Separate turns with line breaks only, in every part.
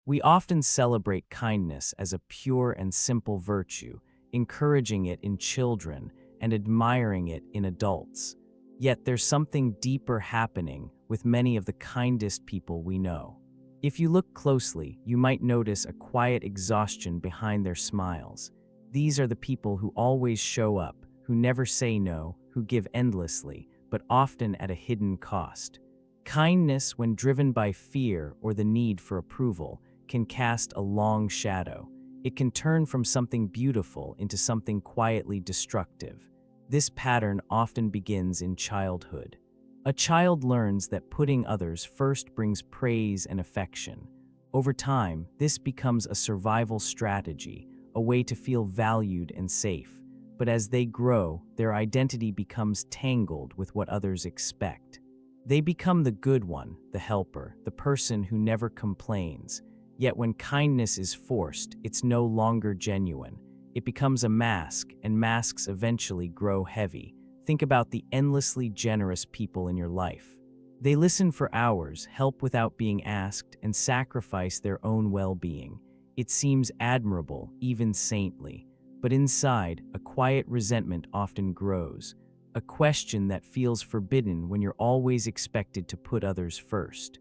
We often celebrate kindness as a pure and simple virtue, encouraging it in children and admiring it in adults. Yet there's something deeper happening with many of the kindest people we know. If you look closely, you might notice a quiet exhaustion behind their smiles. These are the people who always show up, who never say no, who give endlessly, but often at a hidden cost. Kindness, when driven by fear or the need for approval, can cast a long shadow. It can turn from something beautiful into something quietly destructive. This pattern often begins in childhood. A child learns that putting others first brings praise and affection. Over time, this becomes a survival strategy, a way to feel valued and safe. But as they grow, their identity becomes tangled with what others expect. They become the good one, the helper, the person who never complains. Yet when kindness is forced, it's no longer genuine. It becomes a mask, and masks eventually grow heavy. Think about the endlessly generous people in your life. They listen for hours, help without being asked, and sacrifice their own well-being. It seems admirable, even saintly. But inside, a quiet resentment often grows. A question that feels forbidden when you're always expected to put others first.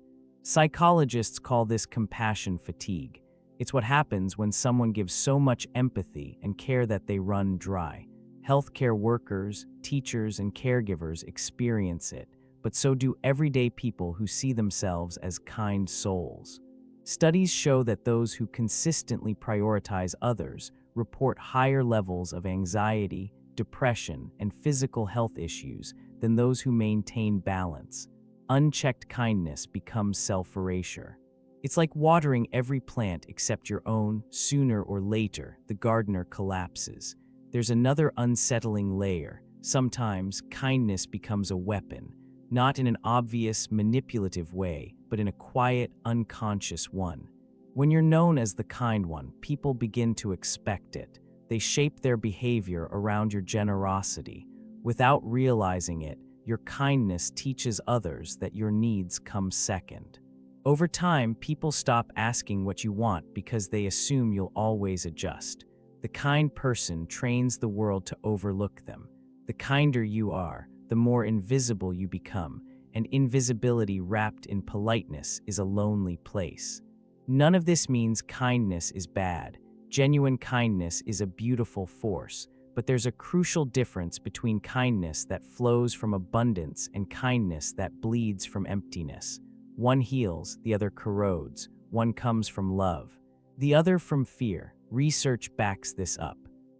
Psychologists call this compassion fatigue. It's what happens when someone gives so much empathy and care that they run dry. Healthcare workers, teachers, and caregivers experience it, but so do everyday people who see themselves as kind souls. Studies show that those who consistently prioritize others report higher levels of anxiety, depression, and physical health issues than those who maintain balance. Unchecked kindness becomes self-erasure. It's like watering every plant except your own. Sooner or later, the gardener collapses. There's another unsettling layer. Sometimes, kindness becomes a weapon, not in an obvious, manipulative way, but in a quiet, unconscious one. When you're known as the kind one, people begin to expect it. They shape their behavior around your generosity. Without realizing it, your kindness teaches others that your needs come second. Over time, people stop asking what you want because they assume you'll always adjust. The kind person trains the world to overlook them. The kinder you are, the more invisible you become, and invisibility wrapped in politeness is a lonely place. None of this means kindness is bad. Genuine kindness is a beautiful force, but there's a crucial difference between kindness that flows from abundance and kindness that bleeds from emptiness. One heals, the other corrodes. One comes from love, the other from fear. Research backs this up.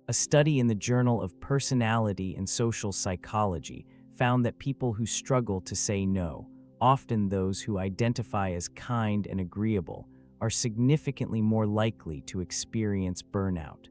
A study in the Journal of Personality and Social Psychology found that people who struggle to say no, often those who identify as kind and agreeable, are significantly more likely to experience burnout.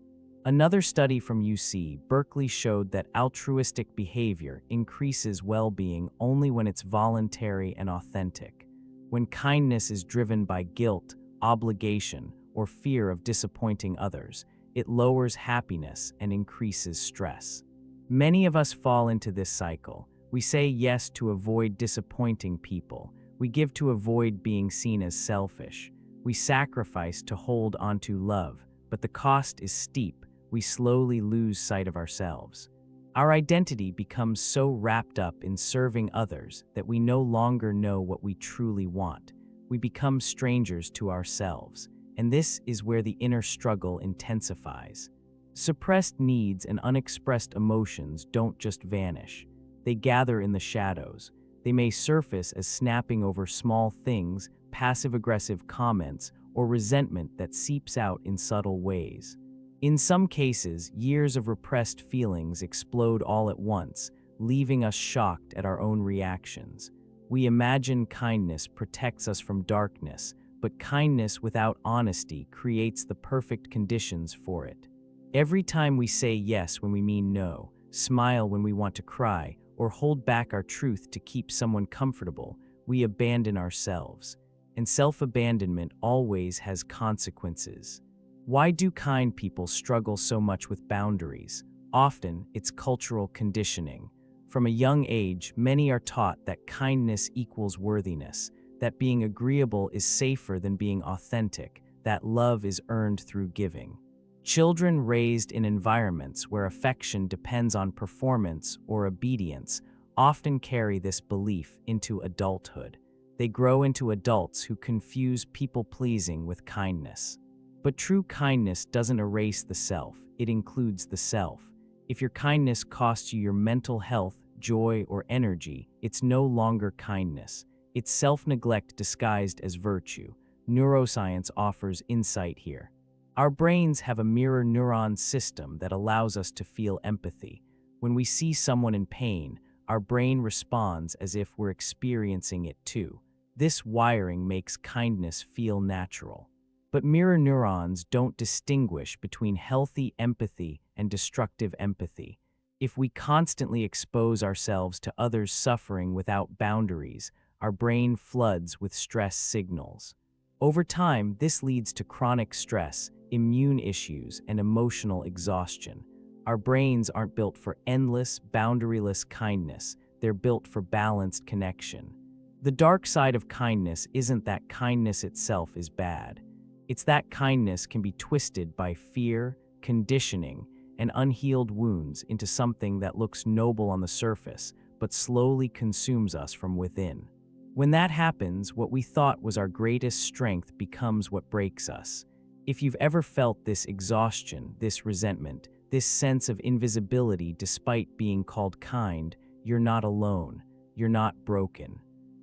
Another study from UC Berkeley showed that altruistic behavior increases well-being only when it's voluntary and authentic. When kindness is driven by guilt, obligation, or fear of disappointing others, it lowers happiness and increases stress. Many of us fall into this cycle. We say yes to avoid disappointing people. We give to avoid being seen as selfish. We sacrifice to hold onto love, but the cost is steep. We slowly lose sight of ourselves. Our identity becomes so wrapped up in serving others that we no longer know what we truly want. We become strangers to ourselves, and this is where the inner struggle intensifies. Suppressed needs and unexpressed emotions don't just vanish. They gather in the shadows. They may surface as snapping over small things, passive-aggressive comments, or resentment that seeps out in subtle ways. In some cases, years of repressed feelings explode all at once, leaving us shocked at our own reactions. We imagine kindness protects us from darkness, but kindness without honesty creates the perfect conditions for it. Every time we say yes when we mean no, smile when we want to cry, or hold back our truth to keep someone comfortable, we abandon ourselves. And self-abandonment always has consequences. Why do kind people struggle so much with boundaries? Often, it's cultural conditioning. From a young age, many are taught that kindness equals worthiness, that being agreeable is safer than being authentic, that love is earned through giving. Children raised in environments where affection depends on performance or obedience often carry this belief into adulthood. They grow into adults who confuse people-pleasing with kindness. But true kindness doesn't erase the self, it includes the self. If your kindness costs you your mental health, joy, or energy, it's no longer kindness. It's self-neglect disguised as virtue. Neuroscience offers insight here. Our brains have a mirror neuron system that allows us to feel empathy. When we see someone in pain, our brain responds as if we're experiencing it too. This wiring makes kindness feel natural. But mirror neurons don't distinguish between healthy empathy and destructive empathy. If we constantly expose ourselves to others' suffering without boundaries, our brain floods with stress signals. Over time, this leads to chronic stress, immune issues, and emotional exhaustion. Our brains aren't built for endless, boundaryless kindness. They're built for balanced connection. The dark side of kindness isn't that kindness itself is bad. It's that kindness can be twisted by fear, conditioning, and unhealed wounds into something that looks noble on the surface, but slowly consumes us from within. When that happens, what we thought was our greatest strength becomes what breaks us. If you've ever felt this exhaustion, this resentment, this sense of invisibility despite being called kind, you're not alone. You're not broken.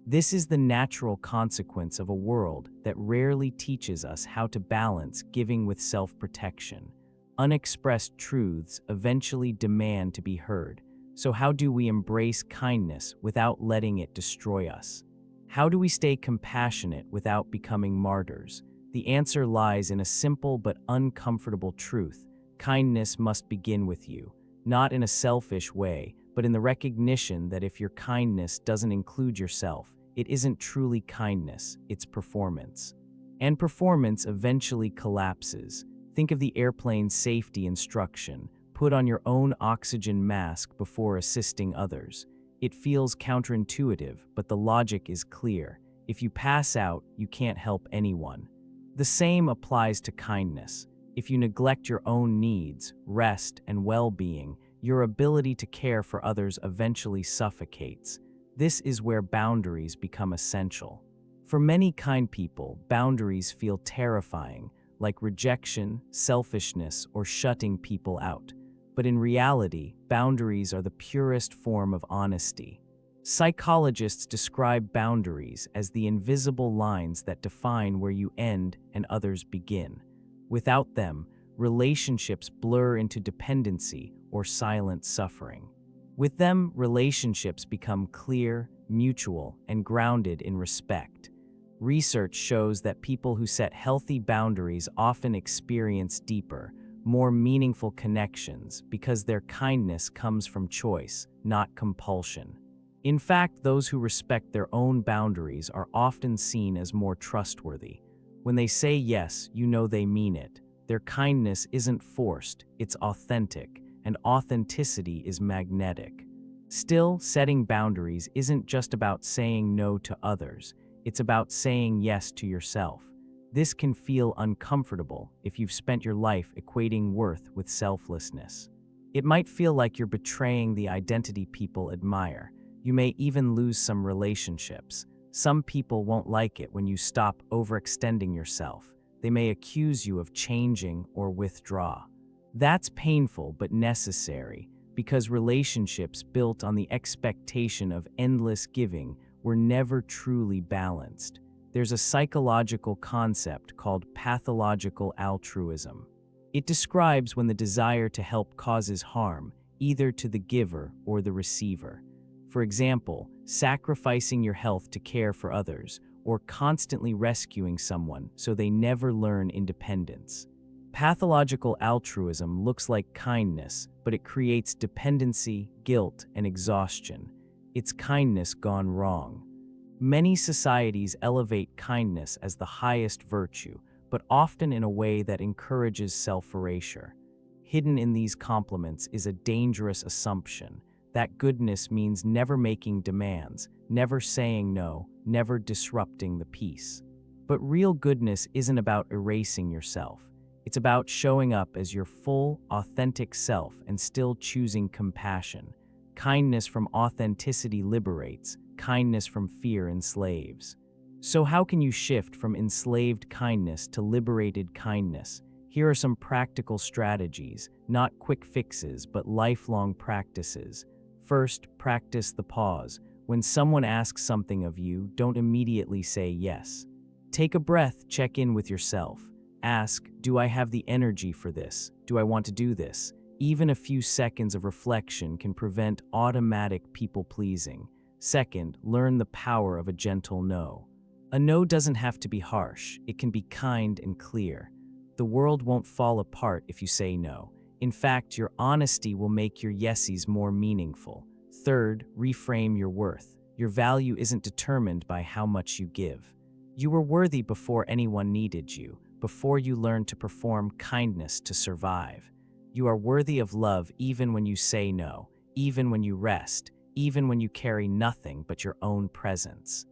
This is the natural consequence of a world that rarely teaches us how to balance giving with self-protection. Unexpressed truths eventually demand to be heard. So how do we embrace kindness without letting it destroy us? How do we stay compassionate without becoming martyrs? The answer lies in a simple but uncomfortable truth. Kindness must begin with you, not in a selfish way, but in the recognition that if your kindness doesn't include yourself, it isn't truly kindness, it's performance. And performance eventually collapses. Think of the airplane's safety instruction: put on your own oxygen mask before assisting others. It feels counterintuitive, but the logic is clear. If you pass out, you can't help anyone. The same applies to kindness. If you neglect your own needs, rest, and well-being, your ability to care for others eventually suffocates. This is where boundaries become essential. For many kind people, boundaries feel terrifying, like rejection, selfishness, or shutting people out. But in reality, boundaries are the purest form of honesty. Psychologists describe boundaries as the invisible lines that define where you end and others begin. Without them, relationships blur into dependency or silent suffering. With them, relationships become clear, mutual, and grounded in respect. Research shows that people who set healthy boundaries often experience deeper, more meaningful connections because their kindness comes from choice, not compulsion. In fact, those who respect their own boundaries are often seen as more trustworthy. When they say yes, you know they mean it. Their kindness isn't forced, it's authentic, and authenticity is magnetic. Still, setting boundaries isn't just about saying no to others, it's about saying yes to yourself. This can feel uncomfortable if you've spent your life equating worth with selflessness. It might feel like you're betraying the identity people admire. You may even lose some relationships. Some people won't like it when you stop overextending yourself. They may accuse you of changing or withdraw. That's painful but necessary, because relationships built on the expectation of endless giving were never truly balanced. There's a psychological concept called pathological altruism. It describes when the desire to help causes harm, either to the giver or the receiver. For example, sacrificing your health to care for others, or constantly rescuing someone so they never learn independence. Pathological altruism looks like kindness, but it creates dependency, guilt, and exhaustion. It's kindness gone wrong. Many societies elevate kindness as the highest virtue, but often in a way that encourages self-erasure. Hidden in these compliments is a dangerous assumption that goodness means never making demands, never saying no, never disrupting the peace. But real goodness isn't about erasing yourself. It's about showing up as your full, authentic self and still choosing compassion. Kindness from authenticity liberates, kindness from fear enslaves. So how can you shift from enslaved kindness to liberated kindness? Here are some practical strategies, not quick fixes, but lifelong practices. First, practice the pause. When someone asks something of you, don't immediately say yes. Take a breath, check in with yourself. Ask, do I have the energy for this? Do I want to do this? Even a few seconds of reflection can prevent automatic people-pleasing. Second, learn the power of a gentle no. A no doesn't have to be harsh. It can be kind and clear. The world won't fall apart if you say no. In fact, your honesty will make your yesies more meaningful. Third, reframe your worth. Your value isn't determined by how much you give. You were worthy before anyone needed you, before you learned to perform kindness to survive. You are worthy of love even when you say no, even when you rest, even when you carry nothing but your own presence.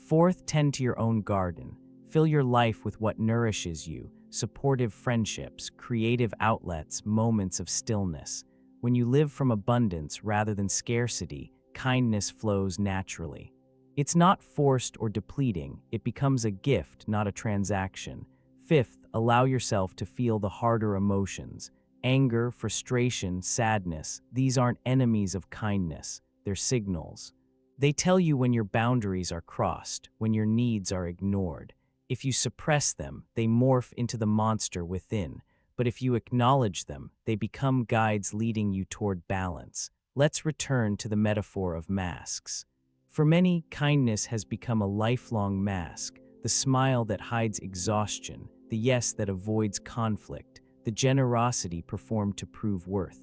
Fourth, tend to your own garden. Fill your life with what nourishes you, supportive friendships, creative outlets, moments of stillness. When you live from abundance rather than scarcity, kindness flows naturally. It's not forced or depleting, it becomes a gift, not a transaction. Fifth, allow yourself to feel the harder emotions. Anger, frustration, sadness, these aren't enemies of kindness, they're signals. They tell you when your boundaries are crossed, when your needs are ignored. If you suppress them, they morph into the monster within. But if you acknowledge them, they become guides leading you toward balance. Let's return to the metaphor of masks. For many, kindness has become a lifelong mask, the smile that hides exhaustion, the yes that avoids conflict, the generosity performed to prove worth.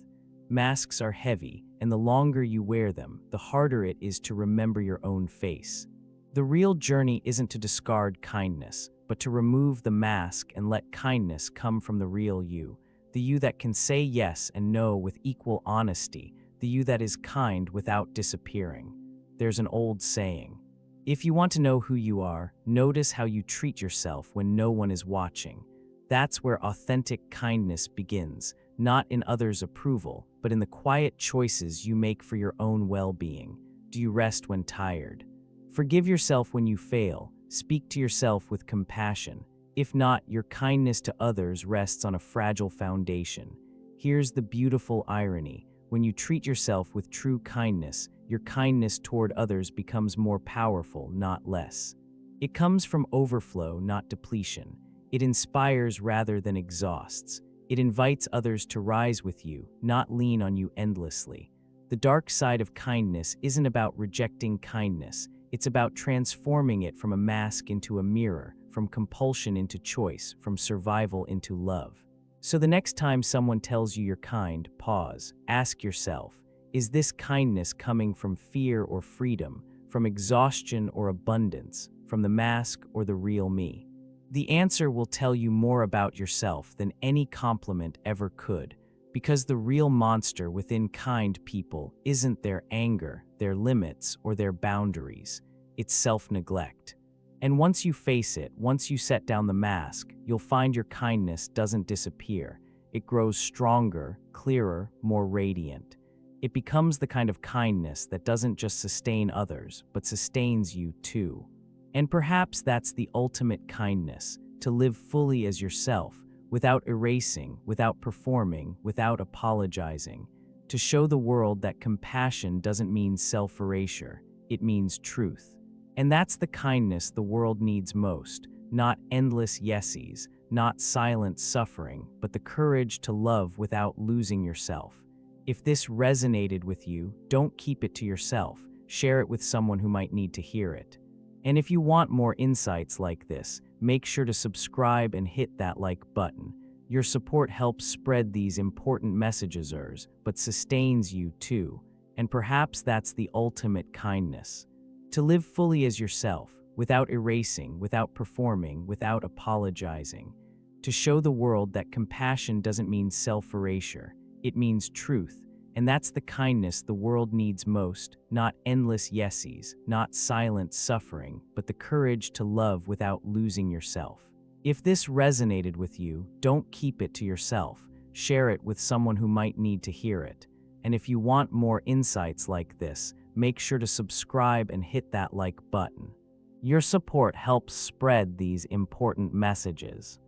Masks are heavy, and the longer you wear them, the harder it is to remember your own face. The real journey isn't to discard kindness, but to remove the mask and let kindness come from the real you, the you that can say yes and no with equal honesty, the you that is kind without disappearing. There's an old saying, if you want to know who you are, notice how you treat yourself when no one is watching. That's where authentic kindness begins, not in others' approval, but in the quiet choices you make for your own well-being. Do you rest when tired? Forgive yourself when you fail. Speak to yourself with compassion. If not, your kindness to others rests on a fragile foundation. Here's the beautiful irony. When you treat yourself with true kindness, your kindness toward others becomes more powerful, not less. It comes from overflow, not depletion. It inspires rather than exhausts. It invites others to rise with you, not lean on you endlessly. The dark side of kindness isn't about rejecting kindness. It's about transforming it from a mask into a mirror, from compulsion into choice, from survival into love. So the next time someone tells you you're kind, pause. Ask yourself, is this kindness coming from fear or freedom, from exhaustion or abundance, from the mask or the real me? The answer will tell you more about yourself than any compliment ever could, because the real monster within kind people isn't their anger, their limits, or their boundaries. It's self-neglect. And once you face it, once you set down the mask, you'll find your kindness doesn't disappear. It grows stronger, clearer, more radiant. It becomes the kind of kindness that doesn't just sustain others, but sustains you too. And perhaps that's the ultimate kindness, to live fully as yourself, without erasing, without performing, without apologizing. To show the world that compassion doesn't mean self-erasure, it means truth. And that's the kindness the world needs most, not endless yesies, not silent suffering, but the courage to love without losing yourself. If this resonated with you, don't keep it to yourself. Share it with someone who might need to hear it. And if you want more insights like this, make sure to subscribe and hit that like button. Your support helps spread these important messages, but sustains you too. And perhaps that's the ultimate kindness. To live fully as yourself, without erasing, without performing, without apologizing. To show the world that compassion doesn't mean self-erasure, it means truth. And that's the kindness the world needs most, not endless yesies, not silent suffering, but the courage to love without losing yourself. If this resonated with you, don't keep it to yourself. Share it with someone who might need to hear it. And if you want more insights like this, make sure to subscribe and hit that like button. Your support helps spread these important messages.